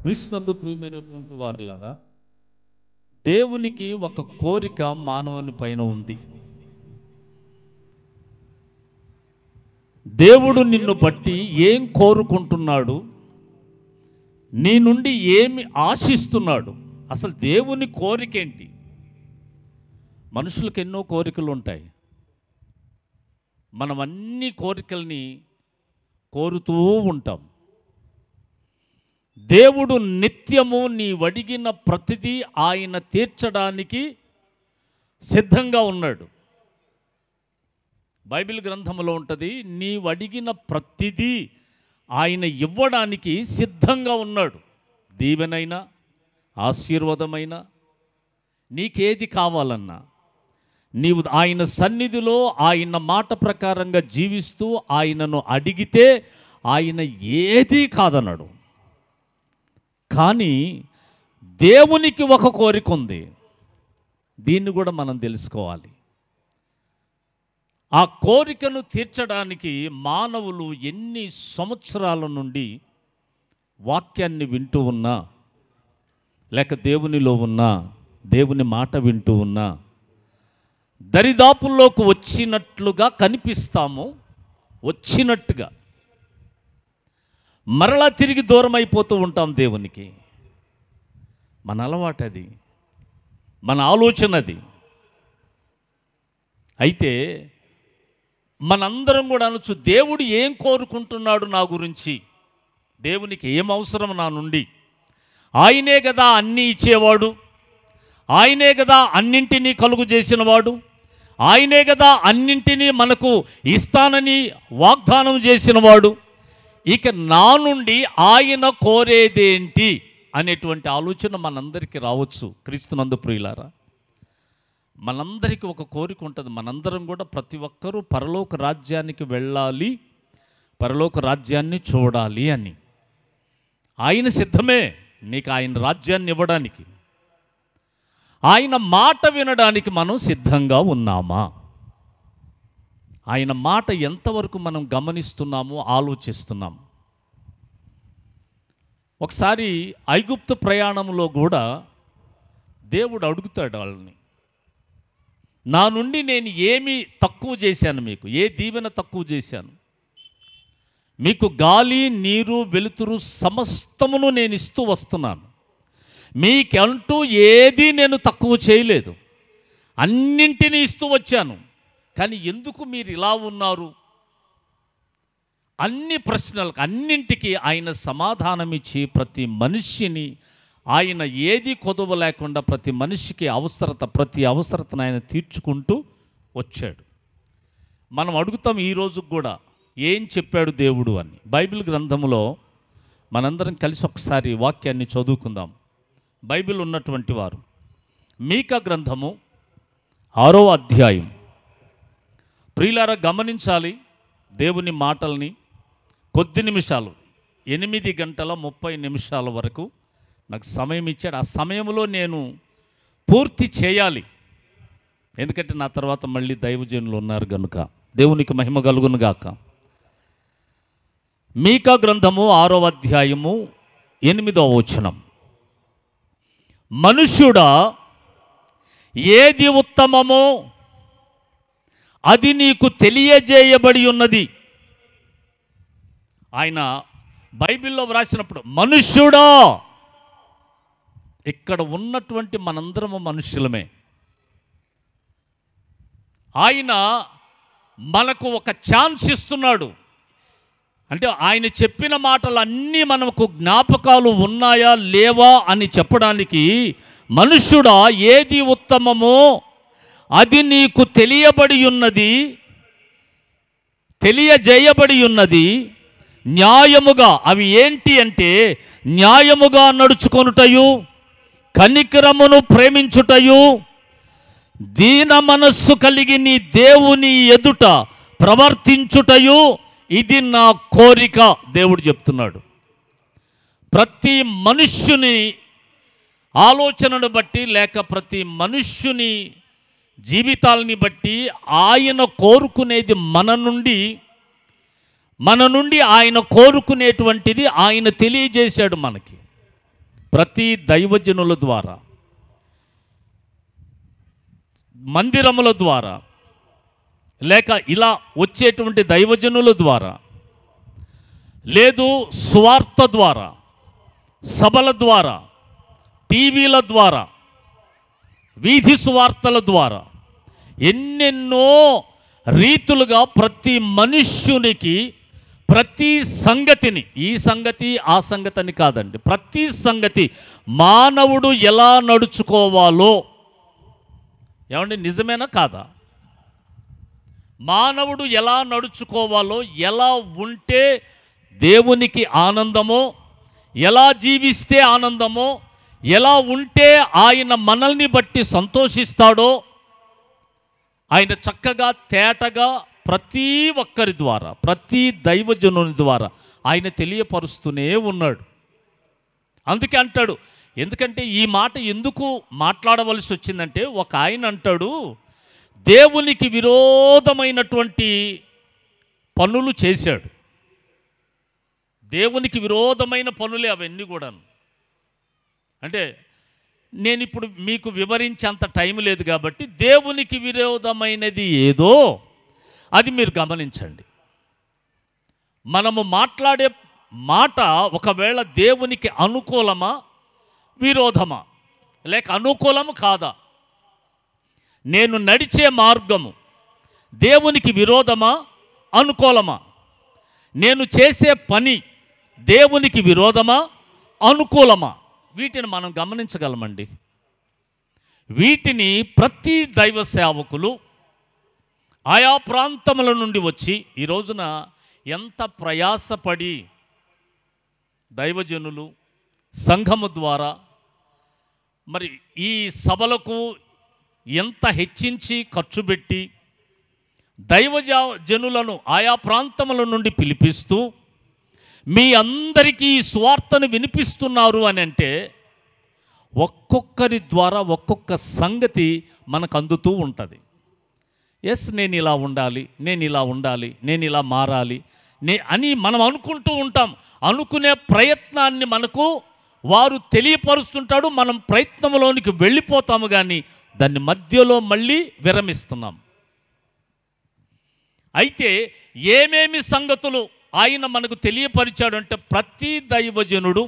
క్రీస్తునందు ప్రియమైనటువంటి వారిలాగా దేవునికి ఒక కోరిక మానవుని పైన ఉంది. దేవుడు నిన్ను బట్టి ఏం కోరుకుంటున్నాడు, నీ నుండి ఏమి ఆశిస్తున్నాడు? అసలు దేవుని కోరికేంటి? మనుషులకు ఎన్నో కోరికలు ఉంటాయి. మనం అన్ని కోరికల్ని కోరుతూ ఉంటాం. దేవుడు నిత్యము నీ అడిగిన ప్రతిదీ ఆయన తీర్చడానికి సిద్ధంగా ఉన్నాడు. బైబిల్ గ్రంథంలో ఉంటుంది, నీవు అడిగిన ప్రతిదీ ఆయన ఇవ్వడానికి సిద్ధంగా ఉన్నాడు. దీవెనైనా ఆశీర్వాదమైనా నీకేది కావాలన్నా నీవు ఆయన సన్నిధిలో ఆయన మాట ప్రకారంగా జీవిస్తూ ఆయనను అడిగితే ఆయన ఏదీ కాదన్నాడు. కానీ దేవునికి ఒక కోరిక ఉంది. దీన్ని కూడా మనం తెలుసుకోవాలి. ఆ కోరికను తీర్చడానికి మానవులు ఎన్ని సంవత్సరాల నుండి వాక్యాన్ని వింటూ ఉన్నా, లేక దేవునిలో ఉన్నా, దేవుని మాట వింటూ ఉన్నా, దరిదాపుల్లోకి వచ్చినట్లుగా కనిపిస్తాము. వచ్చినట్టుగా మరలా తిరిగి దూరం అయిపోతూ ఉంటాం దేవునికి. మన అలవాటు అది, మన ఆలోచన అది. అయితే మనందరం కూడా అనొచ్చు, దేవుడు ఏం కోరుకుంటున్నాడు నా గురించి, దేవునికి ఏం అవసరం నా నుండి? ఆయనే కదా అన్నీ ఇచ్చేవాడు, ఆయనే కదా అన్నింటినీ కలుగు చేసినవాడు, ఆయనే కదా అన్నింటినీ మనకు ఇస్తానని వాగ్దానం చేసినవాడు. ఇక నా నుండి ఆయన కోరేదేంటి అనేటువంటి ఆలోచన మనందరికీ రావచ్చు. క్రీస్తునందు ప్రియులారా, మనందరికీ ఒక కోరిక ఉంటుంది. మనందరం కూడా ప్రతి ఒక్కరూ పరలోక రాజ్యానికి వెళ్ళాలి, పరలోక రాజ్యాన్ని చూడాలి అని. ఆయన సిద్ధమే నీకు ఆయన రాజ్యాన్ని ఇవ్వడానికి. ఆయన మాట వినడానికి మనం సిద్ధంగా ఉన్నామా? ఆయన మాట ఎంతవరకు మనం గమనిస్తున్నామో ఆలోచిస్తున్నాం. ఒకసారి ఐగుప్తు ప్రయాణంలో కూడా దేవుడు అడుగుతాడు వాళ్ళని, నా నుండి నేను ఏమి తక్కువ చేశాను, మీకు ఏ దీవెన తక్కువ చేశాను? మీకు గాలి, నీరు, వెలుతురు సమస్తమును నేను ఇస్తూ వస్తున్నాను. మీకంటూ ఏది నేను తక్కువ చేయలేదు, అన్నింటినీ ఇస్తూ వచ్చాను. కానీ ఎందుకు మీరు ఇలా ఉన్నారు? అన్ని ప్రశ్నలకు అన్నింటికీ ఆయన సమాధానం ఇచ్చి ప్రతి మనిషిని ఆయన ఏది కొదవ లేకుండా ప్రతి మనిషికి ప్రతి అవసరతను ఆయన తీర్చుకుంటూ వచ్చాడు. మనం అడుగుతాం ఈరోజు కూడా, ఏం చెప్పాడు దేవుడు అని. బైబిల్ గ్రంథంలో మనందరం కలిసి ఒకసారి వాక్యాన్ని చదువుకుందాం. బైబిల్ ఉన్నటువంటి వారు మీకా గ్రంథము 6వ అధ్యాయం. ప్రియులారా, గమనించాలి దేవుని మాటల్ని. కొద్ది నిమిషాలు, 8:30 వరకు నాకు సమయం ఇచ్చాడు. ఆ సమయంలో నేను పూర్తి చేయాలి, ఎందుకంటే నా తర్వాత మళ్ళీ దైవజనులు ఉన్నారు కనుక. దేవునికి మహిమ కలుగును గాక. మీకా గ్రంథము 6వ అధ్యాయము 8వ వచనం. మనుష్యుడా, ఏది ఉత్తమమో అది నీకు తెలియజేయబడి ఉన్నది. ఆయన బైబిల్లో వ్రాసినప్పుడు మనుష్యుడా, ఇక్కడ ఉన్నటువంటి మనందరము మనుష్యులమే. ఆయన మనకు ఒక ఛాన్స్ ఇస్తున్నాడు. అంటే ఆయన చెప్పిన మాటలు అన్నీ మనకు జ్ఞాపకాలు ఉన్నాయా లేవా అని చెప్పడానికి, మనుష్యుడా ఏది ఉత్తమమో అది నీకు తెలియజేయబడి ఉన్నది. న్యాయముగా, అవి ఏంటి అంటే న్యాయముగా నడుచుకొనుటయు, కనికరమును ప్రేమించుటయు, దీన మనస్సు కలిగి నీ దేవుని ఎదుట ప్రవర్తించుటయు, ఇది నా కోరిక. దేవుడు చెప్తున్నాడు. ప్రతి మనుష్యుని ఆలోచనను బట్టి, లేక ప్రతి మనుష్యుని జీవితాలని బట్టి ఆయన కోరుకునేది మన నుండి ఆయన కోరుకునేటువంటిది ఆయన తెలియజేశాడు మనకి. ప్రతి దైవజనుల ద్వారా, మందిరముల ద్వారా, లేక ఇలా వచ్చేటువంటి దైవజనుల ద్వారా, లేదు స్వార్థ ద్వారా, సభల ద్వారా, టీవీల ద్వారా, వీధి సువార్తల ద్వారా, ఎన్నెన్నో రీతులుగా ప్రతి మనుష్యునికి ప్రతి సంగతిని, ఈ సంగతి ఆ సంగతి అని కాదండి, ప్రతి సంగతి మానవుడు ఎలా నడుచుకోవాలో, ఏమండి నిజమేనా కాదా? మానవుడు ఎలా నడుచుకోవాలో, ఎలా ఉంటే దేవునికి ఆనందమో, ఎలా జీవిస్తే ఆనందమో, ఎలా ఉంటే ఆయన మనల్ని బట్టి సంతోషిస్తాడో ఆయన చక్కగా తేటగా ప్రతి ఒక్కరి ద్వారా, ప్రతి దైవజనుని ద్వారా ఆయన తెలియపరుస్తూనే ఉన్నాడు. అందుకే అంటాడు, ఎందుకంటే ఈ మాట ఎందుకు మాట్లాడవలసి వచ్చిందంటే, ఒక ఆయన అంటాడు, దేవునికి విరోధమైనటువంటి పనులు చేశాడు. దేవునికి విరోధమైన పనులే అవన్నీ కూడాను. అంటే నేను ఇప్పుడు మీకు వివరించేంత టైం లేదు కాబట్టి దేవునికి విరోధమైనది ఏదో అది మీరు గమనించండి. మనము మాట్లాడే మాట ఒకవేళ దేవునికి అనుకూలమా విరోధమా, లేక అనుకూలము కాదా, నేను నడిచే మార్గము దేవునికి విరోధమా అనుకూలమా, నేను చేసే పని దేవునికి విరోధమా అనుకూలమా, వీటిని మనం గమనించగలమండి. వీటిని ప్రతి దైవ సేవకులు ఆయా ప్రాంతముల నుండి వచ్చి ఈ రోజున ఎంత ప్రయాసపడి దైవజనులు సంఘము ద్వారా మరి ఈ సభలకు ఎంత హెచ్చించి ఖర్చు పెట్టి దైవజనులను ఆయా ప్రాంతముల నుండి పిలిపిస్తూ మీ అందరికీ ఈ సువార్తను వినిపిస్తున్నారు అని అంటే ఒక్కొక్కరి ద్వారా ఒక్కొక్క సంగతి మనకు అందుతూ ఉంటుంది. ఎస్, నేను ఇలా ఉండాలి, నేను ఇలా ఉండాలి, నేను ఇలా మారాలి అని మనం అనుకుంటూ ఉంటాం. అనుకునే ప్రయత్నాన్ని మనకు వారు తెలియపరుస్తుంటాడు. మనం ప్రయత్నంలోనికి వెళ్ళిపోతాము, కానీ దాన్ని మధ్యలో మళ్ళీ విరమిస్తున్నాం. అయితే ఏమేమి సంగతులు ఆయన మనకు తెలియపరిచాడు అంటే, ప్రతి దైవజనుడు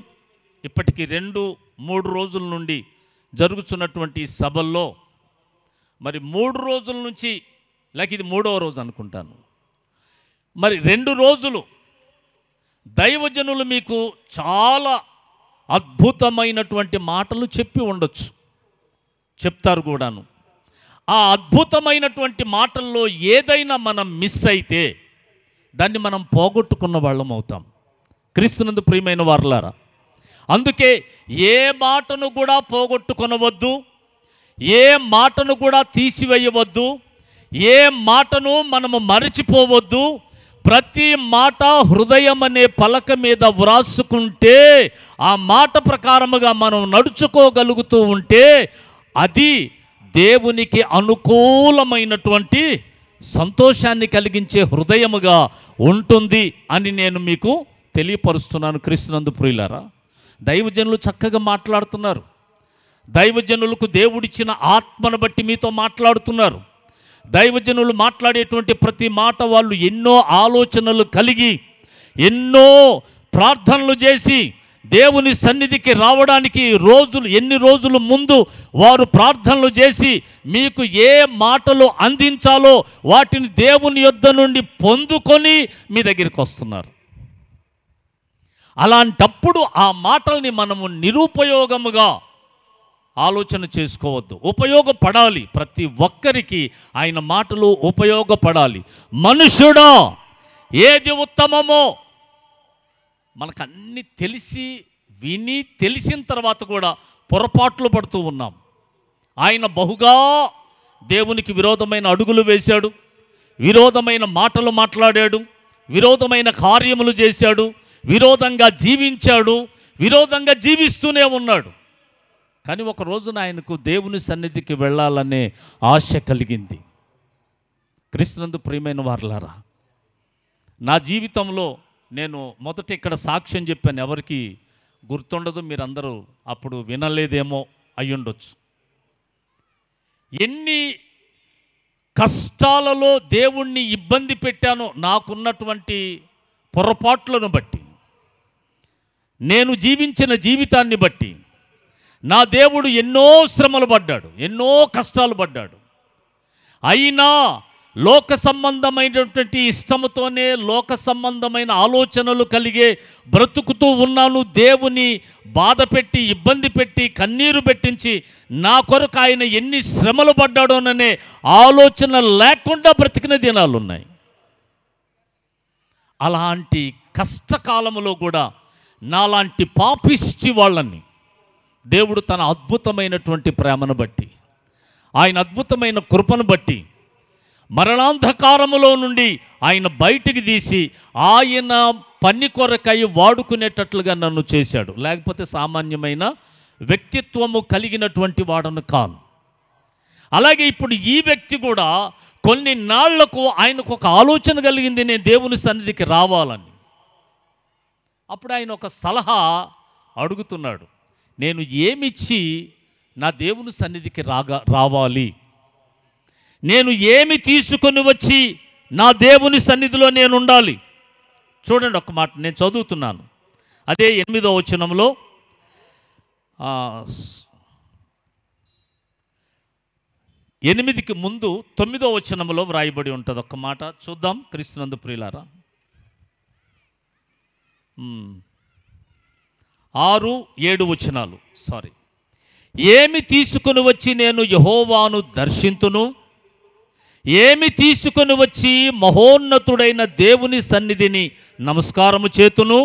ఇప్పటికి 2-3 రోజుల నుండి జరుగుతున్నటువంటి సభల్లో మరి 3 రోజుల నుంచి, లేక ఇది 3వ రోజు అనుకుంటాను, మరి 2 రోజులు దైవజనులు మీకు చాలా అద్భుతమైనటువంటి మాటలు చెప్పి ఉండొచ్చు, చెప్తారు కూడాను. ఆ అద్భుతమైనటువంటి మాటల్లో ఏదైనా మనం మిస్ అయితే దాన్ని మనం పోగొట్టుకున్న వాళ్ళం అవుతాం. క్రీస్తునందు ప్రియమైన వారలారా, అందుకే ఏ మాటను కూడా పోగొట్టుకొనవద్దు, ఏ మాటను కూడా తీసివేయవద్దు, ఏ మాటను మనము మరచిపోవద్దు. ప్రతి మాట హృదయం అనే పలక మీద వ్రాసుకుంటే, ఆ మాట ప్రకారముగా మనం నడుచుకోగలుగుతూ ఉంటే అది దేవునికి అనుకూలమైనటువంటి సంతోషాన్ని కలిగించే హృదయముగా ఉంటుంది అని నేను మీకు తెలియపరుస్తున్నాను. క్రీస్తునందు ప్రియులారా, దైవజనులు చక్కగా మాట్లాడుతున్నారు. దైవజనులకు దేవుడిచ్చిన ఆత్మను బట్టి మీతో మాట్లాడుతున్నారు. దైవజనులు మాట్లాడేటువంటి ప్రతి మాట వాళ్ళు ఎన్నో ఆలోచనలు కలిగి, ఎన్నో ప్రార్థనలు చేసి, దేవుని సన్నిధికి రావడానికి ఎన్ని రోజులు ముందు వారు ప్రార్థనలు చేసి మీకు ఏ మాటలు అందించాలో వాటిని దేవుని యొద్ద నుండి పొందుకొని మీ దగ్గరికి వస్తున్నారు. అలాంటప్పుడు ఆ మాటల్ని మనము నిరుపయోగముగా ఆలోచన చేసుకోవద్దు, ఉపయోగపడాలి. ప్రతి ఒక్కరికి ఆయన మాటలు ఉపయోగపడాలి. మనుషుడా ఏది ఉత్తమమో, మనకన్నీ తెలిసిన తర్వాత కూడా పొరపాట్లు పడుతూ ఉన్నాం. ఆయన బహుగా దేవునికి విరోధమైన అడుగులు వేశాడు, విరోధమైన మాటలు మాట్లాడాడు, విరోధమైన కార్యములు చేశాడు, విరోధంగా జీవించాడు, విరోధంగా జీవిస్తూనే ఉన్నాడు. కానీ ఒక రోజున ఆయనకు దేవుని సన్నిధికి వెళ్ళాలనే ఆశ కలిగింది. క్రీస్తునందు ప్రియమైన వారలారా, నా జీవితంలో నేను మొదట ఇక్కడ సాక్ష్యం చెప్పాను, ఎవరికి గుర్తుండదు, మీరందరూ అప్పుడు వినలేదేమో అయ్యుండొచ్చు. ఎన్ని కష్టాలలో దేవుణ్ణి ఇబ్బంది పెట్టానో నాకున్నటువంటి పొరపాట్లను బట్టి, నేను జీవించిన జీవితాన్ని బట్టి నా దేవుడు ఎన్నో శ్రమలు పడ్డాడు, ఎన్నో కష్టాలు పడ్డాడు. అయినా లోక సంబంధమైనటువంటి ఇష్టముతోనే లోక సంబంధమైన ఆలోచనలు కలిగే బ్రతుకుతూ ఉన్నాను. దేవుని బాధ పెట్టి, ఇబ్బంది పెట్టి, కన్నీరు పెట్టించి నా కొరకు ఆయన ఎన్ని శ్రమలు పడ్డాడోననే ఆలోచన లేకుండా బ్రతికిన దినాలు ఉన్నాయి. అలాంటి కష్టకాలంలో కూడా నాలాంటి పాపిష్టి వాళ్ళని దేవుడు తన అద్భుతమైనటువంటి ప్రేమను బట్టి, ఆయన అద్భుతమైన కృపను బట్టి మరణాంధకారములో నుండి ఆయన బయటికి తీసి ఆయన పని కొరకై వాడుకునేటట్లుగా నన్ను చేశాడు. లేకపోతే సామాన్యమైన వ్యక్తిత్వము కలిగినటువంటి వాడను కాను. అలాగే ఇప్పుడు ఈ వ్యక్తి కూడా కొన్ని నాళ్లకు ఆయనకు ఒక ఆలోచన కలిగింది, నేను దేవుని సన్నిధికి రావాలని. అప్పుడు ఆయన ఒక సలహా అడుగుతున్నాడు, నేను ఏమిచ్చి నా దేవుని సన్నిధికి రావాలి, నేను ఏమి తీసుకొని వచ్చి నా దేవుని సన్నిధిలో నేను ఉండాలి. చూడండి ఒక మాట నేను చదువుతున్నాను, అదే 8వ వచనంలో 8కి ముందు 9వ వచనంలో వ్రాయబడి ఉంటుంది. ఒక్క మాట చూద్దాం క్రీస్తునందు ప్రియులారా. 6, 7 వచనాలు. ఏమి తీసుకొని వచ్చి నేను యెహోవాను దర్శింతును, ఏమి తీసుకొని వచ్చి మహోన్నతుడైన దేవుని సన్నిధిని నమస్కారము చేతును.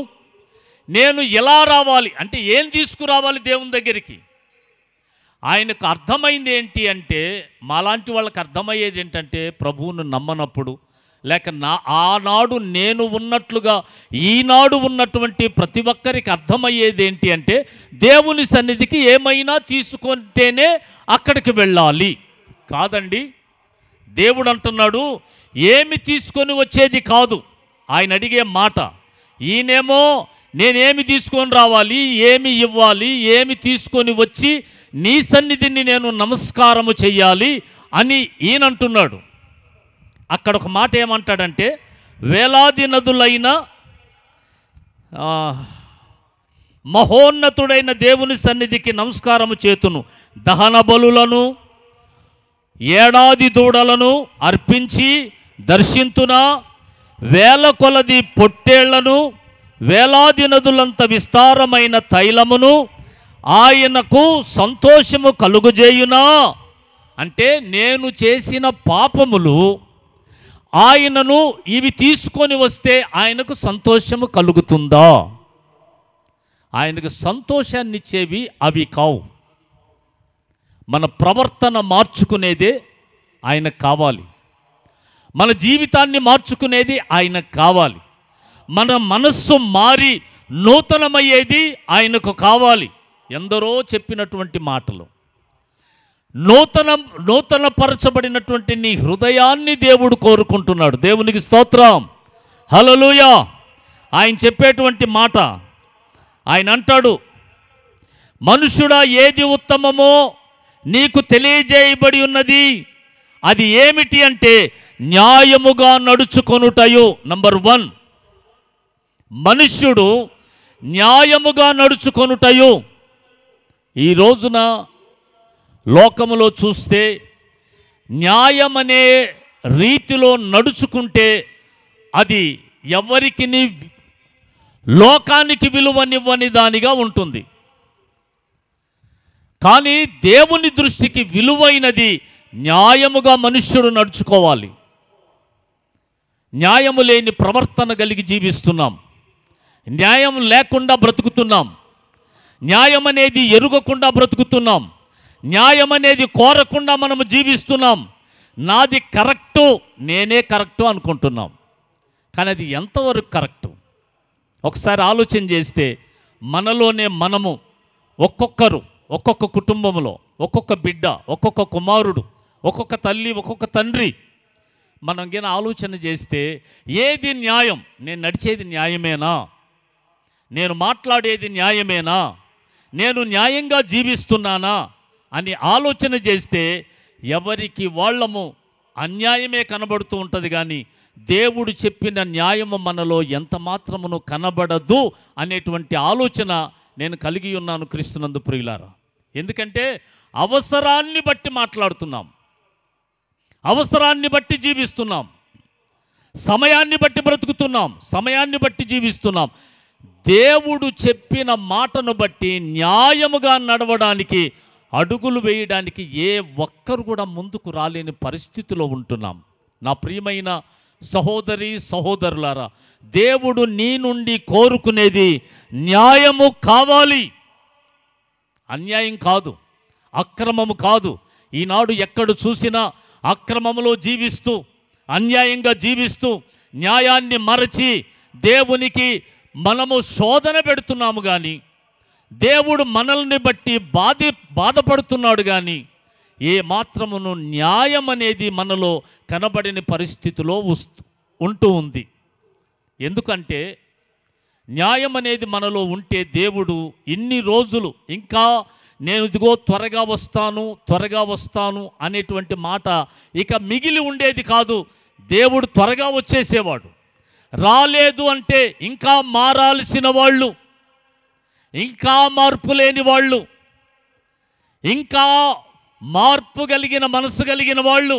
నేను ఎలా రావాలి అంటే ఏం తీసుకురావాలి దేవుని దగ్గరికి? ఆయనకు అర్థమైంది ఏంటి అంటే, మాలాంటి వాళ్ళకి అర్థమయ్యేది ఏంటంటే, ప్రభువును నమ్మనప్పుడు లేక ఆనాడు నేను ఉన్నట్లుగా ఈనాడు ఉన్నటువంటి ప్రతి ఒక్కరికి అర్థమయ్యేది ఏంటి అంటే, దేవుని సన్నిధికి ఏమైనా తీసుకుంటేనే అక్కడికి వెళ్ళాలి. కాదండి, దేవుడు అంటున్నాడు ఏమి తీసుకొని వచ్చేది కాదు. ఆయన అడిగే మాట, ఈయనేమో నేనేమి తీసుకొని రావాలి, ఏమి ఇవ్వాలి, ఏమి తీసుకొని వచ్చి నీ సన్నిధిని నేను నమస్కారము చెయ్యాలి అని ఈయనంటున్నాడు. అక్కడ ఒక మాట ఏమంటాడంటే, వేలాది నదులైన మహోన్నతుడైన దేవుని సన్నిధికి నమస్కారము చేతును, దహన బలులను ఏడాది దూడలను అర్పించి దర్శింతునా, వేల కొలది పొట్టేళ్లను వేలాది నదులంత విస్తారమైన తైలమును ఆయనకు సంతోషము కలుగజేయునా. అంటే నేను చేసిన పాపములు ఆయనను ఇవి తీసుకొని వస్తే ఆయనకు సంతోషము కలుగుతుందా? ఆయనకు సంతోషాన్ని ఇచ్చేవి అవి కావు. మన ప్రవర్తన మార్చుకునేదే ఆయనకు కావాలి, మన జీవితాన్ని మార్చుకునేది ఆయనకు కావాలి, మన మనస్సు మారి నూతనమయ్యేది ఆయనకు కావాలి. ఎందరో చెప్పినటువంటి మాటలు, నూతనపరచబడినటువంటి నీ హృదయాన్ని దేవుడు కోరుకుంటున్నాడు. దేవునికి స్తోత్రం, హల్లెలూయా. ఆయన చెప్పేటువంటి మాట, ఆయన అంటాడు, మనుష్యుడా ఏది ఉత్తమమో నీకు తెలియజేయబడి ఉన్నది, అది ఏమిటి అంటే న్యాయముగా నడుచుకొనుటయు. నంబర్ 1, మనుష్యుడు న్యాయముగా నడుచుకొనుటయు. ఈ రోజున లోకములో చూస్తే న్యాయమనే రీతిలో నడుచుకుంటే అది ఎవరికి లోకానికి విలువనివ్వని దానిగా ఉంటుంది. కానీ దేవుని దృష్టికి విలువైనది న్యాయముగా మనుష్యుడు నడుచుకోవాలి. న్యాయము లేని ప్రవర్తన కలిగి జీవిస్తున్నాం, న్యాయం లేకుండా బ్రతుకుతున్నాం, న్యాయం అనేది ఎరుగకుండా బ్రతుకుతున్నాం, న్యాయం అనేది కోరకుండా మనము జీవిస్తున్నాం. నాది కరెక్టు, నేనే కరెక్టు అనుకుంటున్నాం. కానీ అది ఎంతవరకు కరెక్టు? ఒకసారి ఆలోచన చేస్తే మనలోనే మనము ఒక్కొక్కరు, ఒక్కొక్క కుటుంబంలో ఒక్కొక్క బిడ్డ, ఒక్కొక్క కుమారుడు, ఒక్కొక్క తల్లి, ఒక్కొక్క తండ్రి, మనం గిన ఆలోచన చేస్తే ఏది న్యాయం? నేను నడిచేది న్యాయమేనా? నేను మాట్లాడేది న్యాయమేనా, నేను న్యాయంగా జీవిస్తున్నానా అని ఆలోచన చేస్తే ఎవరికి వాళ్ళము అన్యాయమే కనబడుతూ ఉంటుంది, కానీ దేవుడు చెప్పిన న్యాయము మనలో ఎంత మాత్రమును కనబడదు అనేటువంటి ఆలోచన నేను కలిగి ఉన్నాను క్రీస్తునందు ప్రియులారా. ఎందుకంటే అవసరాన్ని బట్టి మాట్లాడుతున్నాం, అవసరాన్ని బట్టి జీవిస్తున్నాం, సమయాన్ని బట్టి బ్రతుకుతున్నాం, సమయాన్ని బట్టి జీవిస్తున్నాం. దేవుడు చెప్పిన మాటను బట్టి న్యాయముగా నడవడానికి, అడుగులు వేయడానికి ఏ ఒక్కరు కూడా ముందుకు రాలేని పరిస్థితిలో ఉంటున్నాం. నా ప్రియమైన సహోదరి సహోదరులారా, దేవుడు నీ నుండి కోరుకునేది న్యాయము కావాలి, అన్యాయం కాదు, అక్రమము కాదు. ఈనాడు ఎక్కడ చూసినా అక్రమములో జీవిస్తూ, అన్యాయంగా జీవిస్తూ, న్యాయాన్ని మరచి దేవునికి మనము శోధన పెడుతున్నాము, కానీ దేవుడు మనల్ని బట్టి బాధపడుతున్నాడు, కానీ ఏ మాత్రమును న్యాయం అనేది మనలో కనబడిన పరిస్థితిలో ఉంటూ ఉంది. ఎందుకంటే న్యాయం అనేది మనలో ఉంటే దేవుడు ఇన్ని రోజులు ఇంకా నేను ఇదిగో త్వరగా వస్తాను అనేటువంటి మాట ఇక మిగిలి ఉండేది కాదు. దేవుడు త్వరగా వచ్చేసేవాడు. రాలేదు అంటే ఇంకా మారాల్సిన వాళ్ళు, ఇంకా మార్పు లేని వాళ్ళు, ఇంకా మార్పు కలిగిన మనసు కలిగిన వాళ్ళు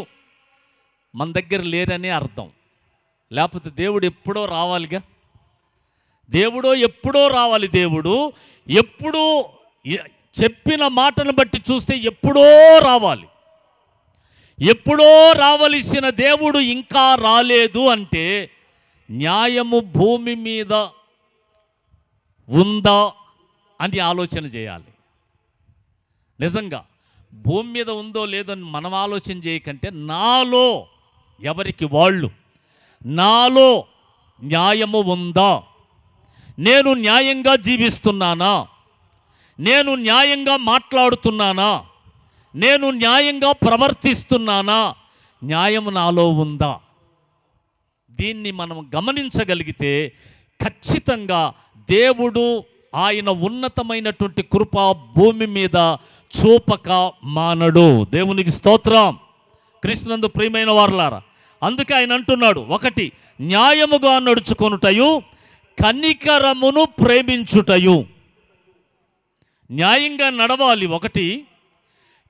మన దగ్గర లేరనే అర్థం. లేకపోతే దేవుడు ఎప్పుడో రావాలిగా, దేవుడు ఎప్పుడో రావాలి. దేవుడు ఎప్పుడూ చెప్పిన మాటను బట్టి చూస్తే ఎప్పుడో రావాలి. ఎప్పుడో రావలసిన దేవుడు ఇంకా రాలేదు అంటే న్యాయము భూమి మీద ఉందా అని ఆలోచన చేయాలి. నిజంగా భూమి మీద ఉందో లేదో అని మనం ఆలోచన చేయకంటే నాలో ఎవరికి వాళ్ళు, నాలో న్యాయము ఉందా, నేను న్యాయంగా జీవిస్తున్నానా, నేను న్యాయంగా మాట్లాడుతున్నానా, నేను న్యాయంగా ప్రవర్తిస్తున్నానా, న్యాయము నాలో ఉందా, దీన్ని మనం గమనించగలిగితే ఖచ్చితంగా దేవుడు ఆయన ఉన్నతమైనటువంటి కృప భూమి మీద చూపక మానడు. దేవునికి స్తోత్రం. క్రీస్తునందు ప్రియమైన వారలారా, అందుకే ఆయన అంటున్నాడు, ఒకటి న్యాయముగా నడుచుకొనుటయు, కనికరమును ప్రేమించుటయు. న్యాయంగా నడవాలి. ఒకటి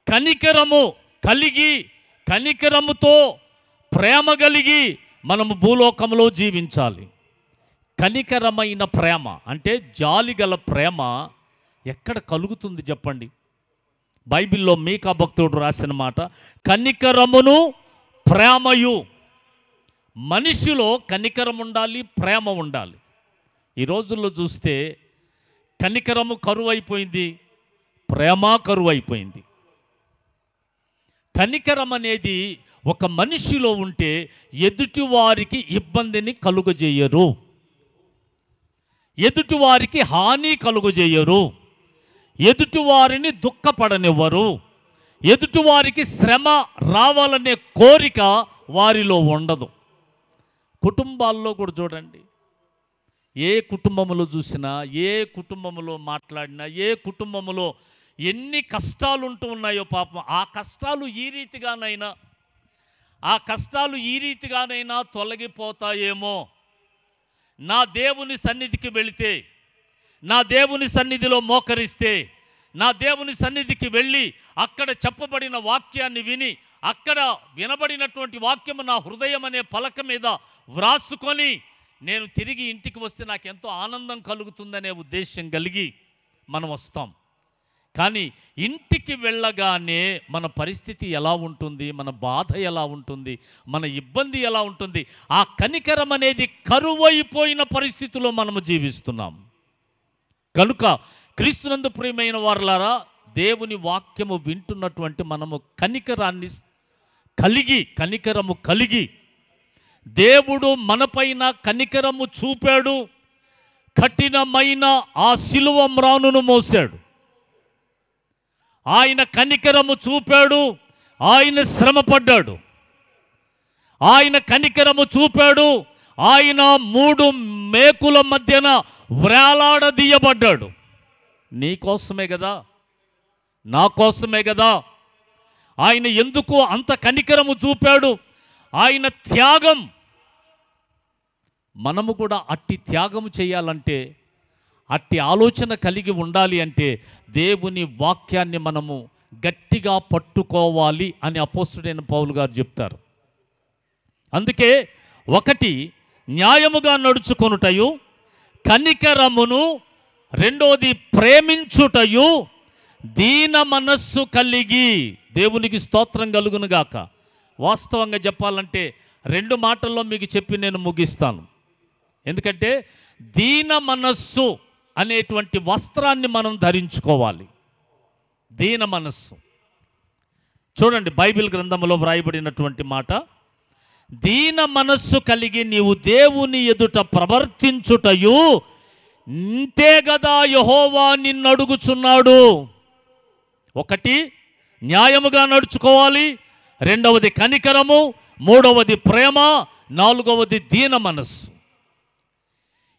కనికరము కలిగి, కనికరముతో ప్రేమ కలిగి మనము భూలోకంలో జీవించాలి. కనికరమైన ప్రేమ అంటే జాలిగల ప్రేమ ఎక్కడ కలుగుతుంది చెప్పండి? బైబిల్లో మీకా భక్తుడు రాసిన మాట, కనికరమును ప్రేమయు. మనిషిలో కనికరం ఉండాలి, ప్రేమ ఉండాలి. ఈ రోజుల్లో చూస్తే కనికరము కరువైపోయింది, ప్రేమ కరువైపోయింది. కనికరం అనేది ఒక మనిషిలో ఉంటే ఎదుటివారికి ఇబ్బందిని కలుగజేయరు, ఎదుటివారికి హాని కలుగజేయరు, ఎదుటివారిని దుఃఖపడనివ్వరు, ఎదుటివారికి శ్రమ రావాలనే కోరిక వారిలో ఉండదు. కుటుంబాల్లో కూడా చూడండి, ఏ కుటుంబంలో చూసినా, ఏ కుటుంబంలో మాట్లాడినా, ఏ కుటుంబంలో ఎన్ని కష్టాలు ఉంటూ ఉన్నాయో పాపం, ఆ కష్టాలు ఈ రీతిగానైనా తొలగిపోతాయేమో, నా దేవుని సన్నిధికి వెళితే, నా దేవుని సన్నిధిలో మోకరిస్తే, నా దేవుని సన్నిధికి వెళ్ళి అక్కడ చెప్పబడిన వాక్యాన్ని విని, అక్కడ వినబడినటువంటి వాక్యము నా హృదయం అనే పలక మీద వ్రాసుకొని నేను తిరిగి ఇంటికి వస్తే నాకు ఎంతో ఆనందం కలుగుతుందనే ఉద్దేశం కలిగి మనం వస్తాం. కానీ ఇంటికి వెళ్ళగానే మన పరిస్థితి ఎలా ఉంటుంది, మన బాధ ఎలా ఉంటుంది, మన ఇబ్బంది ఎలా ఉంటుంది, ఆ కనికరం అనేది కరువైపోయిన పరిస్థితిలో మనము జీవిస్తున్నాం. కనుక క్రీస్తునందు ప్రియమైన వారలారా, దేవుని వాక్యము వింటున్నటువంటి మనము కనికరము కలిగి దేవుడు మనపైన కనికరము చూపాడు, కఠినమైన ఆ శిలువ మ్రానును మోసాడు. ఆయన కనికరము చూపాడు, ఆయన శ్రమ పడ్డాడు. ఆయన కనికరము చూపాడు, ఆయన 3 మేకుల మధ్యన వ్రేలాడదీయబడ్డాడు. నీ కోసమే కదా, నా కోసమే కదా. ఆయన ఎందుకు అంత కనికరము చూపాడు? ఆయన త్యాగం. మనము కూడా అట్టి త్యాగము చేయాలంటే, అట్టి ఆలోచన కలిగి ఉండాలి అంటే దేవుని వాక్యాన్ని మనము గట్టిగా పట్టుకోవాలి అని అపోస్తలుడైన పౌలు గారు చెప్తారు. అందుకే 1 న్యాయముగా నడుచుకొనుటయు, కనికరమును, 2 ప్రేమించుటయు, దీన మనస్సు కలిగి. దేవునికి స్తోత్రం కలుగునుగాక. వాస్తవంగా చెప్పాలంటే 2 మాటల్లో మీకు చెప్పి నేను ముగిస్తాను. ఎందుకంటే దీన మనస్సు అనేటువంటి వస్త్రాన్ని మనం ధరించుకోవాలి. దీన మనస్సు. చూడండి, బైబిల్ గ్రంథంలో వ్రాయబడినటువంటి మాట, దీన మనస్సు కలిగి నీవు దేవుని ఎదుట ప్రవర్తించుటయు, ఇంతే కదా యెహోవా నిన్ను అడుగుచున్నాడు. 1 న్యాయముగా నడుచుకోవాలి, 2 కనికరము, 3 ప్రేమ, 4 దీన మనస్సు.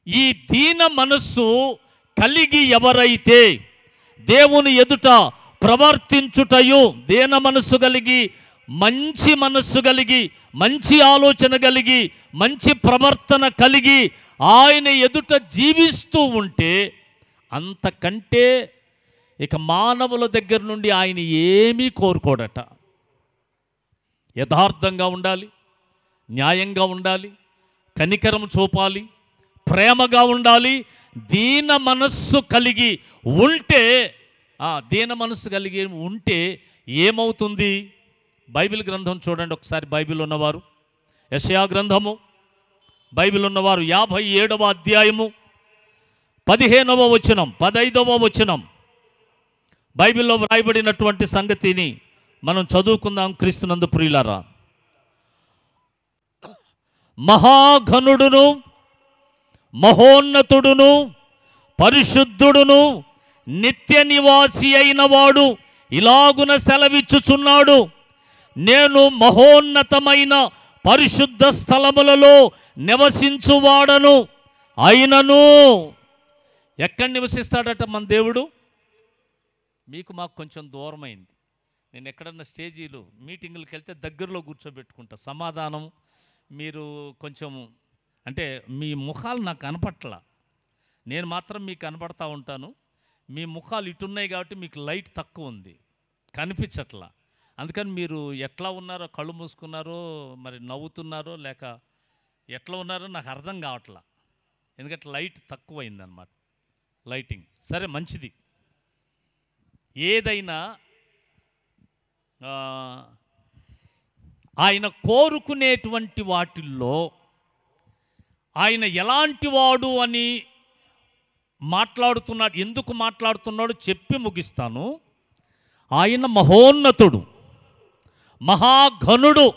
ఈ దీన మనస్సు కలిగి ఎవరైతే దేవుని ఎదుట ప్రవర్తించుటయు, దీన మనస్సు కలిగి, మంచి మనస్సు కలిగి, మంచి ఆలోచన కలిగి, మంచి ప్రవర్తన కలిగి ఆయన ఎదుట జీవిస్తూ ఉంటే, అంతకంటే ఇక మానవుల దగ్గర నుండి ఆయన ఏమీ కోరుకోడట. యథార్థంగా ఉండాలి, న్యాయంగా ఉండాలి, కనికరం చూపాలి, ప్రేమగా ఉండాలి, దీన మనస్సు కలిగి ఉంటే, దీన మనస్సు కలిగి ఉంటే ఏమవుతుంది? బైబిల్ గ్రంథం చూడండి ఒకసారి. బైబిల్ ఉన్నవారు యెషయా గ్రంథము, బైబిల్ ఉన్నవారు 57వ అధ్యాయము 15వ వచనం, 15వ వచనం బైబిల్లో వ్రాయబడినటువంటి సంగతిని మనం చదువుకుందాం. క్రీస్తునందు ప్రియులారా, మహాఘనుడును, మహోన్నతుడును, పరిశుద్ధుడును, నిత్య నివాసి అయిన వాడు ఇలాగున సెలవిచ్చుచున్నాడు, నేను మహోన్నతమైన పరిశుద్ధ స్థలములలో నివసించువాడను అయినను. ఎక్కడ నివసిస్తాడట మన దేవుడు? మీకు మాకు కొంచెం దూరమైంది. నేను ఎక్కడన్నా స్టేజీలు మీటింగులకు వెళ్తే దగ్గరలో కూర్చోబెట్టుకుంటా. సమాధానం మీరు కొంచెం అంటే మీ ముఖాలు నాకు కనపట్ల, నేను మాత్రం మీకు కనపడతా ఉంటాను. మీ ముఖాలు ఇటున్నాయి కాబట్టి మీకు లైట్ తక్కువ ఉంది, కనిపించట్లా. అందుకని మీరు ఎట్లా ఉన్నారో, కళ్ళు మూసుకున్నారో, మరి నవ్వుతున్నారో లేక ఎట్లా ఉన్నారో నాకు అర్థం కావట్లా. ఎందుకంటే లైట్ తక్కువైందన్నమాట, లైటింగ్. సరే, మంచిది. ఏదైనా ఆయన కోరుకునేటువంటి వాటిల్లో ఆయన ఎలాంటి వాడు అని మాట్లాడుతున్నాడు. ఎందుకు మాట్లాడుతున్నాడు చెప్పి ముగిస్తాను. ఆయన మహోన్నతుడు, మహాఘనుడు,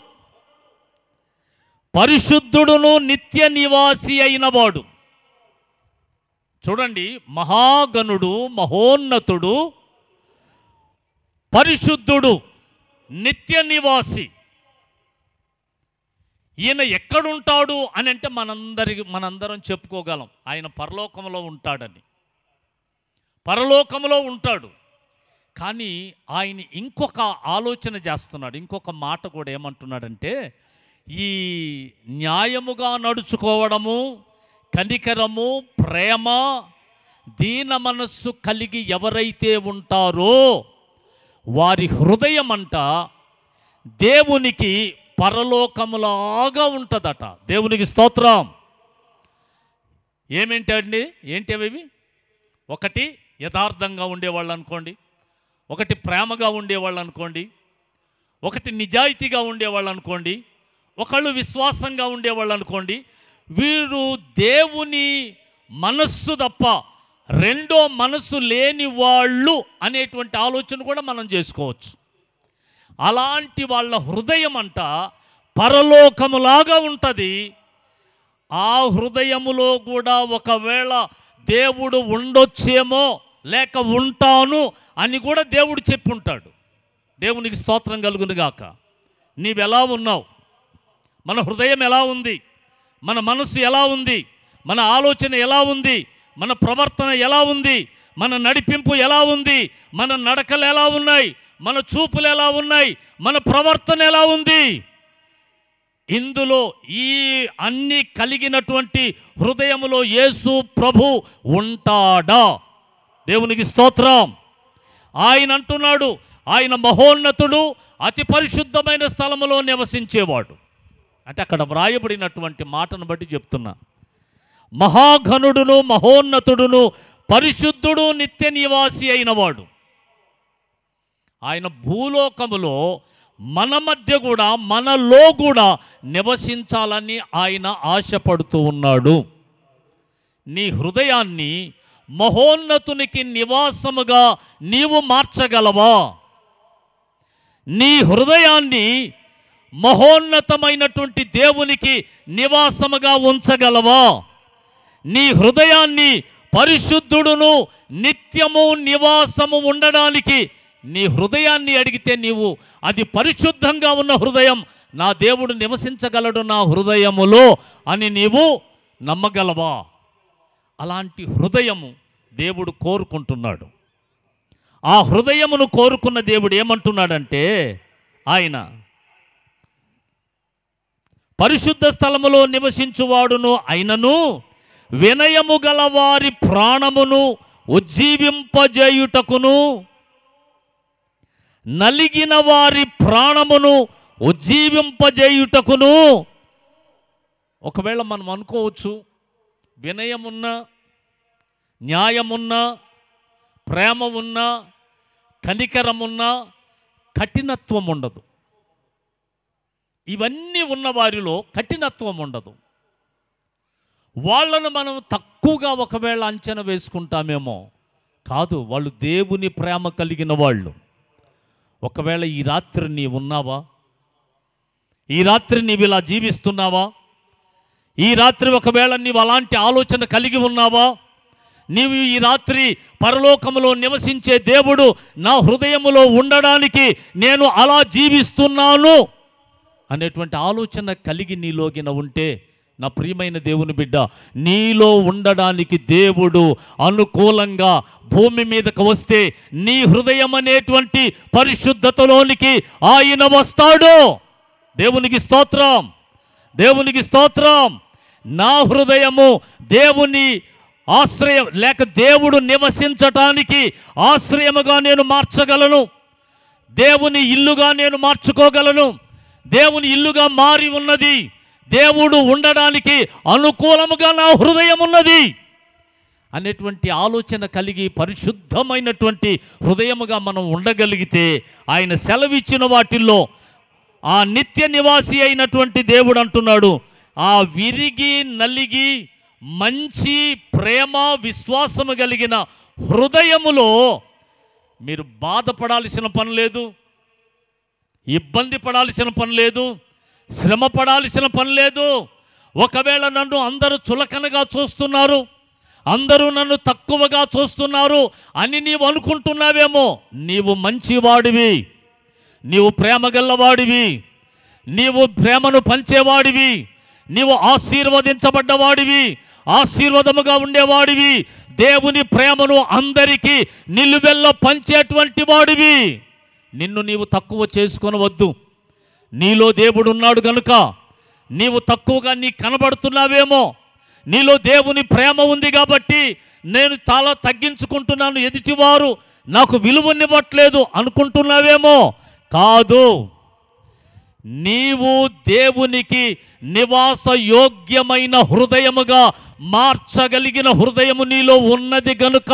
పరిశుద్ధుడును, నిత్య నివాసి అయినవాడు. చూడండి, మహాఘనుడు, మహోన్నతుడు, పరిశుద్ధుడు, నిత్య నివాసి. ఈయన ఎక్కడుంటాడు అని అంటే మనందరం చెప్పుకోగలం, ఆయన పరలోకంలో ఉంటాడని. పరలోకంలో ఉంటాడు. కానీ ఆయన ఇంకొక ఆలోచన చేస్తున్నాడు, ఇంకొక మాట కూడా. ఏమంటున్నాడంటే, ఈ న్యాయముగా నడుచుకోవడము, కనికరము, ప్రేమ, దీన మనస్సు కలిగి ఎవరైతే ఉంటారో వారి హృదయం అంట దేవునికి పరలోకములాగా ఉంటుందట. దేవునికి స్తోత్రం. ఏంటి అవి? 1 యథార్థంగా ఉండేవాళ్ళు అనుకోండి, 1 ప్రేమగా ఉండేవాళ్ళు అనుకోండి, 1 నిజాయితీగా ఉండేవాళ్ళు అనుకోండి, 1 విశ్వాసంగా ఉండేవాళ్ళు అనుకోండి. వీరు దేవుని మనస్సు తప్ప రెండో మనస్సు లేని వాళ్ళు అనేటువంటి ఆలోచన కూడా మనం చేసుకోవచ్చు. అలాంటి వాళ్ళ హృదయం అంట పరలోకములాగా ఉంటుంది. ఆ హృదయములో కూడా ఒకవేళ దేవుడు ఉండొచ్చేమో, లేక ఉంటాను అని కూడా దేవుడు చెప్పుంటాడు. దేవునికి స్తోత్రం కలుగునుగాక. నీవెలా ఉన్నావు? మన హృదయం ఎలా ఉంది? మన మనసు ఎలా ఉంది, మన ఆలోచన ఎలా ఉంది, మన ప్రవర్తన ఎలా ఉంది, మన నడిపింపు ఎలా ఉంది, మన నడకలు ఎలా ఉన్నాయి, మన చూపులు ఎలా ఉన్నాయి, మన ప్రవర్తన ఎలా ఉంది. ఇందులో ఈ అన్ని కలిగినటువంటి హృదయములో యేసు ప్రభు ఉంటాడా? దేవునికి స్తోత్రం. ఆయన అంటున్నాడు, ఆయన మహోన్నతుడు, అతి పరిశుద్ధమైన స్థలములో నివసించేవాడు. అంటే అక్కడ వ్రాయబడినటువంటి మాటను బట్టి చెప్తున్నా. మహాఘనుడును, మహోన్నతుడును, పరిశుద్ధుడు, నిత్య నివాసి అయినవాడు. ఆయన భూలోకములో మన మధ్య కూడా, మనలో కూడా నివసించాలని ఆయన ఆశపడుతూ ఉన్నాడు. నీ హృదయాన్ని మహోన్నతునికి నివాసముగా నీవు మార్చగలవా? నీ హృదయాన్ని మహోన్నతమైనటువంటి దేవునికి నివాసముగా ఉంచగలవా? నీ హృదయాన్ని పరిశుద్ధుడును, నిత్యము నివాసము ఉండడానికి నీ హృదయాన్ని అడిగితే నీవు అది పరిశుద్ధంగా ఉన్న హృదయం, నా దేవుడు నివసించగలడు నా హృదయములో అని నీవు నమ్మగలవా? అలాంటి హృదయము దేవుడు కోరుకుంటున్నాడు. ఆ హృదయమును కోరుకున్న దేవుడు ఏమంటున్నాడంటే, ఆయన పరిశుద్ధ స్థలములో నివసించువాడును అయినను వినయము గల వారి ప్రాణమును ఉజ్జీవింపజేయుటకును, నలిగిన వారి ప్రాణమును ఉజ్జీవింపజేయుటకును. ఒకవేళ మనం అనుకోవచ్చు, వినయమున్నా, న్యాయమున్నా, ప్రేమ ఉన్నా, కనికరమున్నా కఠినత్వం ఉండదు. ఇవన్నీ ఉన్న వారిలో కఠినత్వం ఉండదు. వాళ్ళను మనం తక్కువగా ఒకవేళ అంచనా వేసుకుంటామేమో. కాదు, వాళ్ళు దేవుని ప్రేమ కలిగిన వాళ్ళు. ఒకవేళ ఈ రాత్రి నీవు ఉన్నావా? ఈ రాత్రి నీవు ఇలా జీవిస్తున్నావా? ఈ రాత్రి ఒకవేళ నీవు అలాంటి ఆలోచన కలిగి ఉన్నావా? నీవు ఈ రాత్రి పరలోకములో నివసించే దేవుడు నా హృదయములో ఉండడానికి నేను అలా జీవిస్తున్నాను అనేటువంటి ఆలోచన కలిగి నీలోగిన ఉంటే, నా ప్రియమైన దేవుని బిడ్డ, నీలో ఉండడానికి దేవుడు అనుకూలంగా భూమి మీదకు వస్తే నీ హృదయం అనేటువంటి పరిశుద్ధతలోనికి ఆయన వస్తాడు. దేవునికి స్తోత్రం, దేవునికి స్తోత్రం. నా హృదయము దేవుని ఆశ్రయం లేక దేవుడు నివసించటానికి ఆశ్రయముగా నేను మార్చగలను. దేవుని ఇల్లుగా నేను మార్చుకోగలను. దేవుని ఇల్లుగా మారి ఉన్నది. దేవుడు ఉండడానికి అనుకూలముగా నా హృదయం ఉన్నది అనేటువంటి ఆలోచన కలిగి పరిశుద్ధమైనటువంటి హృదయముగా మనం ఉండగలిగితే, ఆయన సెలవిచ్చిన వాటిల్లో ఆ నిత్య నివాసి అయినటువంటి దేవుడు అంటున్నాడు, ఆ విరిగి నలిగి మంచి ప్రేమ విశ్వాసము కలిగిన హృదయములో మీరు బాధపడాల్సిన పని లేదు, ఇబ్బంది పడాల్సిన పని లేదు, శ్రమ పడాల్సిన పని లేదు. ఒకవేళ నన్ను అందరూ చులకనగా చూస్తున్నారు, అందరూ నన్ను తక్కువగా చూస్తున్నారు అని నీవు అనుకుంటున్నావేమో. నీవు మంచివాడివి, నీవు ప్రేమ గల్లవాడివి, నీవు ప్రేమను పంచేవాడివి, నీవు ఆశీర్వదించబడ్డవాడివి, ఆశీర్వాదముగా ఉండేవాడివి, దేవుని ప్రేమను అందరికీ నిలువెల్ల పంచేటువంటి వాడివి. నిన్ను నీవు తక్కువ చేసుకొనవద్దు. నీలో దేవుడు ఉన్నాడు గనుక నీవు తక్కువగా నీకు కనబడుతున్నావేమో. నీలో దేవుని ప్రేమ ఉంది కాబట్టి నేను చాలా తగ్గించుకుంటున్నాను, ఎదుటివారు నాకు విలువనివ్వట్లేదు అనుకుంటున్నావేమో. కాదు, నీవు దేవునికి నివాస యోగ్యమైన హృదయముగా మార్చగలిగిన హృదయము నీలో ఉన్నది గనుక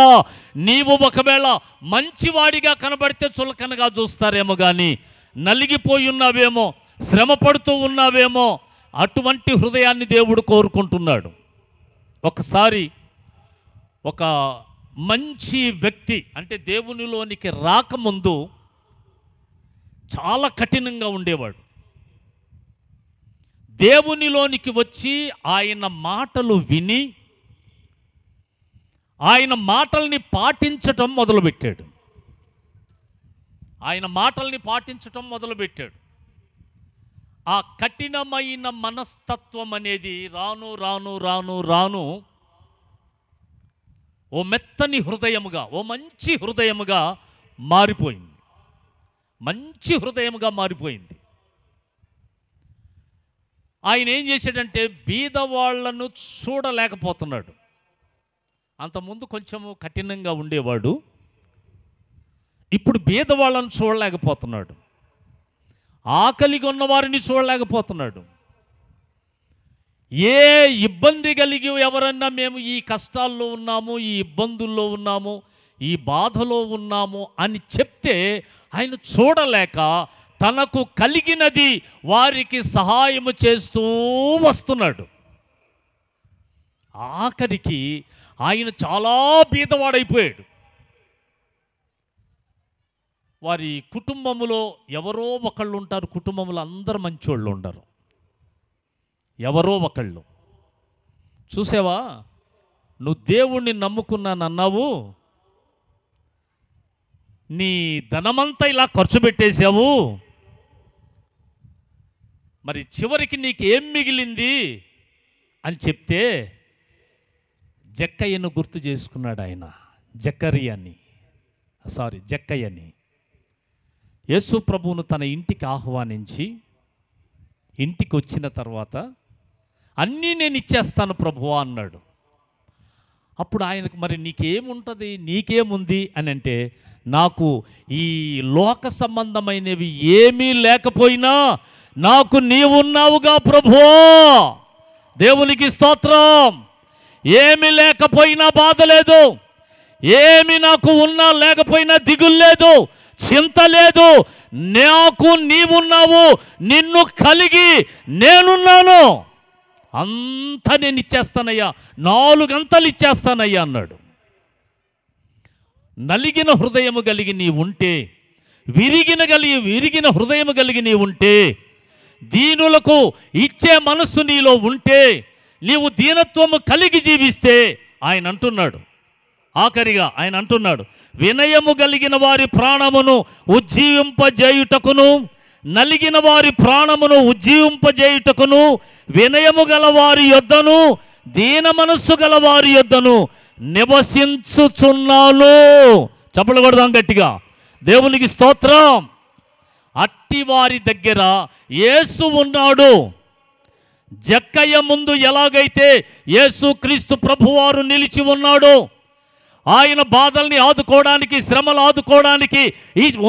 నీవు ఒకవేళ మంచివాడిగా కనబడితే చులకనగా చూస్తారేమో, కానీ నలిగిపోయి ఉన్నావేమో, శ్రమ పడుతూ ఉన్నావేమో, అటువంటి హృదయాన్ని దేవుడు కోరుకుంటున్నాడు. ఒకసారి ఒక మంచి వ్యక్తి అంటే దేవునిలోనికి రాకముందు చాలా కఠినంగా ఉండేవాడు. దేవునిలోనికి వచ్చి ఆయన మాటలు విని ఆయన మాటల్ని పాటించటం మొదలుపెట్టాడు. ఆయన మాటల్ని పాటించటం మొదలుపెట్టాడు. ఆ కఠినమైన మనస్తత్వం అనేది రాను రాను రాను రాను ఓ మెత్తని హృదయముగా, ఓ మంచి హృదయముగా మారిపోయింది. మంచి హృదయముగా మారిపోయింది. ఆయన ఏం చేశాడంటే బీదవాళ్లను చూడలేకపోతున్నాడు. అంతకుముందు కొంచెము కఠినంగా ఉండేవాడు, ఇప్పుడు బీదవాళ్ళను చూడలేకపోతున్నాడు. ఆకలిగా ఉన్న వారిని చూడలేకపోతున్నాడు. ఏ ఇబ్బంది కలిగి ఎవరన్నా మేము ఈ కష్టాల్లో ఉన్నాము, ఈ ఇబ్బందుల్లో ఉన్నాము, ఈ బాధలో ఉన్నాము అని చెప్తే ఆయన చూడలేక తనకు కలిగినది వారికి సహాయము చేస్తూ వస్తున్నాడు. ఆఖరికి ఆయన చాలా బీదవాడైపోయాడు. వారి కుటుంబంలో ఎవరో ఒకళ్ళు ఉంటారు, కుటుంబంలో అందరు మంచోళ్ళు ఉండరు, ఎవరో ఒకళ్ళు. చూసావా, నువ్వు దేవుణ్ణి నమ్ముకున్నానన్నావు, నీ ధనమంతా ఇలా ఖర్చు పెట్టేశావు, మరి చివరికి నీకేం మిగిలింది అని చెప్తే జక్కయ్యను గుర్తు చేసుకున్నాడు ఆయన. జక్కయ్యని యేసు ప్రభువును తన ఇంటికి ఆహ్వానించి, ఇంటికి వచ్చిన తర్వాత అన్నీ నేను ఇచ్చేస్తాను ప్రభువా అన్నాడు. అప్పుడు ఆయనకు మరి నీకేముంటుంది, నీకేముంది అని అంటే, నాకు ఈ లోక సంబంధమైనవి ఏమీ లేకపోయినా నాకు నీవున్నావుగా ప్రభువా. దేవునికి స్తోత్రం. ఏమీ లేకపోయినా బాధ లేదు, ఏమి నాకు ఉన్నా లేకపోయినా దిగులు లేదు, చింత లేదు. నాకు నీవున్నావు, నిన్ను కలిగి నేనున్నాను, అంతా నేను ఇచ్చేస్తానయ్యా, 4 అంతలు ఇచ్చేస్తానయ్యా అన్నాడు. నలిగిన హృదయము కలిగి నీ ఉంటే, విరిగిన హృదయము కలిగి నీ ఉంటే, దీనులకు ఇచ్చే మనస్సు నీలో ఉంటే, నీవు దీనత్వము కలిగి జీవిస్తే, ఆయన అంటున్నాడు, ఆఖరిగా ఆయన అంటున్నాడు, వినయము కలిగిన వారి ప్రాణమును ఉజ్జీవింపజేయుటకును, నలిగిన వారి ప్రాణమును ఉజ్జీవింపజేయుటకును, వినయము గల వారి యొద్దను, దీన మనస్సు గల వారి యొద్దను నివసించుచున్నాను. చప్పట్లు కొడదాం గట్టిగా. దేవునికి స్తోత్రం. అట్టి వారి దగ్గర యేసు ఉన్నాడు. జక్కయ్య ముందు ఎలాగైతే యేసుక్రీస్తు ప్రభువారు నిలిచి ఉన్నాడు, ఆయన బాధల్ని ఆదుకోవడానికి, శ్రమలు ఆదుకోవడానికి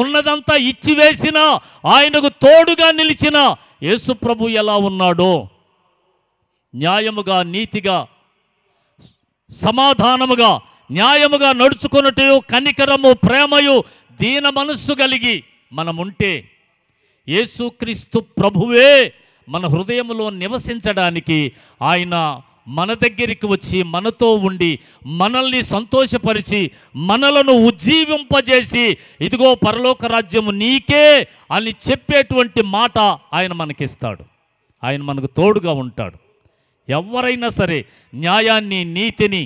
ఉన్నదంతా ఇచ్చివేసిన, ఆయనకు తోడుగా నిలిచిన యేసు ప్రభు ఎలా ఉన్నాడో, న్యాయముగా, నీతిగా, సమాధానముగా, న్యాయముగా నడుచుకున్నట్టు కనికరము, ప్రేమయు, దీన మనస్సు కలిగి మనముంటే, యేసుక్రీస్తు ప్రభువే మన హృదయంలో నివసించడానికి ఆయన మన దగ్గరికి వచ్చి మనతో ఉండి మనల్ని సంతోషపరిచి మనలను ఉజ్జీవింపజేసి, ఇదిగో పరలోక రాజ్యము నీకే అని చెప్పేటువంటి మాట ఆయన మనకిస్తాడు. ఆయన మనకు తోడుగా ఉంటాడు. ఎవరైనా సరే న్యాయాన్ని, నీతిని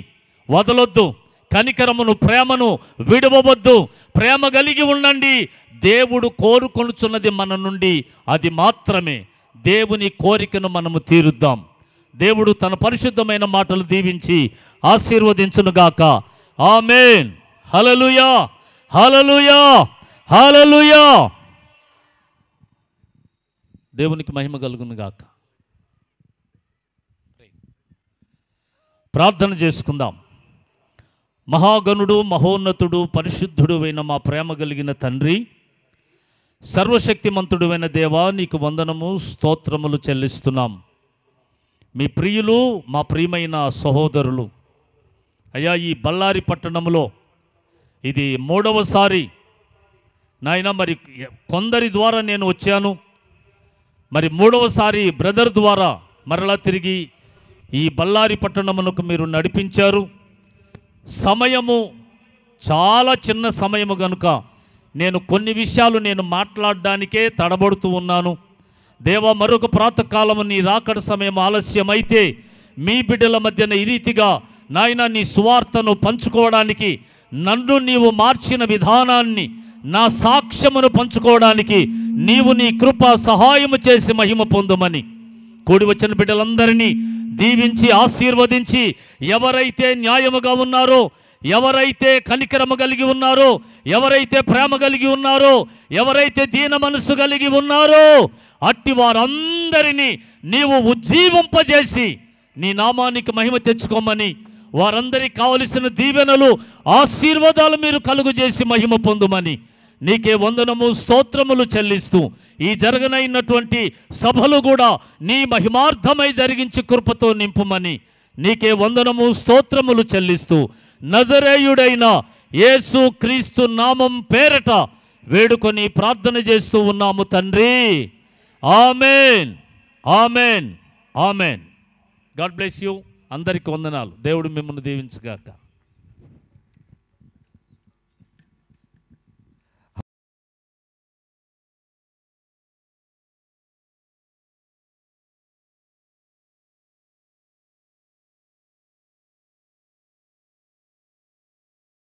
వదలొద్దు, కనికరమును, ప్రేమను విడవవద్దు. ప్రేమ కలిగి ఉండండి. దేవుడు కోరుకొనుచున్నది మన నుండి అది మాత్రమే. దేవుని కోరికను మనము తీరుద్దాం. దేవుడు తన పరిశుద్ధమైన మాటలు దీవించి ఆశీర్వదించునుగాక. ఆమేన్. హల్లెలూయా, హల్లెలూయా, హల్లెలూయా. దేవునికి మహిమ కలుగునుగాక. ప్రార్థన చేసుకుందాం. మహాగణుడు, మహోన్నతుడు, పరిశుద్ధుడు అయిన మా ప్రేమ కలిగిన తండ్రి, సర్వశక్తిమంతుడువైన దేవా, నీకు వందనము, స్తోత్రములు చెల్లిస్తున్నాం. మీ ప్రియులు, మా ప్రియమైన సహోదరులు అయ్యా, ఈ బళ్ళారి పట్టణంలో ఇది 3వసారి నాయన, మరి కొందరి ద్వారా నేను వచ్చాను, మరి 3వసారి బ్రదర్ ద్వారా మరలా తిరిగి ఈ బళ్ళారి పట్టణమునకు మీరు నడిపించారు. సమయము చాలా చిన్న సమయము కనుక నేను కొన్ని విషయాలు మాట్లాడడానికే తడబడుతూ ఉన్నాను. దేవా, మరొక ప్రాతకాలము నీ రాకడ సమయం ఆలస్యమైతే మీ బిడ్డల మధ్యన ఈ రీతిగా నాయన నీ సువార్తను పంచుకోవడానికి, నన్ను నీవు మార్చిన విధానాన్ని, నా సాక్ష్యమును పంచుకోవడానికి నీవు నీ కృప సహాయము చేసి మహిమ పొందుమని కూడి వచ్చిన బిడ్డలందరినీ దీవించి ఆశీర్వదించి, ఎవరైతే న్యాయముగా ఉన్నారో, ఎవరైతే కనికరము కలిగి ఉన్నారో, ఎవరైతే ప్రేమ కలిగి ఉన్నారో, ఎవరైతే దీన మనస్సు కలిగి ఉన్నారో, అట్టి వారందరినీ నీవు ఉజ్జీవింపజేసి నీ నామానికి మహిమ తెచ్చుకోమని, వారందరికీ కావలసిన దీవెనలు ఆశీర్వాదాలు మీరు కలుగు చేసి మహిమ పొందుమని నీకే వందనము స్తోత్రములు చెల్లిస్తూ, ఈ జరగనైనటువంటి సభలు కూడా నీ మహిమార్థమై జరిగించి కృపతో నింపుమని నీకే వందనము స్తోత్రములు చెల్లిస్తూ, నజరేయుడైన యేసు క్రీస్తు నామం పేరట వేడుకొని ప్రార్థన చేస్తూ ఉన్నాము తండ్రి. Amen, amen, amen. God bless you. అందరికీ వందనాలు. దేవుడు మిమ్మల్ని దీవించుగాక.